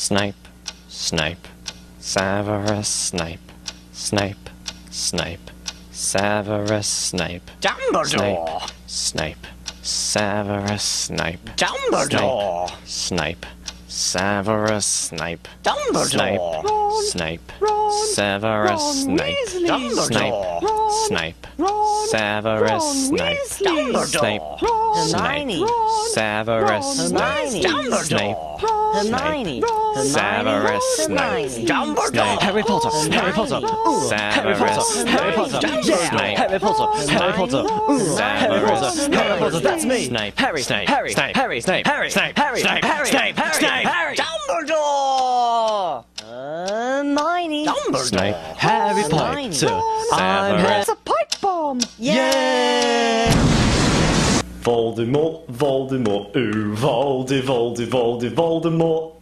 Snape, Snape, Severus Snape, Snape, Snape, Severus Snape, Dumbledore! Snape, Severus Snape, Dumbledore! Snape, Severus Snape, Dumbledore! Snape, Severus Snape, Dumbledore! Snape, Severus Snape, Snape, Hermione! Severus Snape, Snape, Hermione! Severus Snape, Dumbledore! Harry Potter! Harry Potter! Harry Potter! Harry Potter! Yeah! Harry Potter! Harry Potter! Harry Potter! Harry Potter! That's me! Snape, Harry! Snape, Harry! Snape, Harry! Snape, Harry! Snape, Harry! Snape, Harry! Snape, Harry! Snape, Harry! Dumbledore! Hermione! Dumbledore! Snape, Harry Hermione. Potter! I'm here! Severus, a pipe bomb! Yeah! Voldemort, Voldemort, ooh, Voldemort.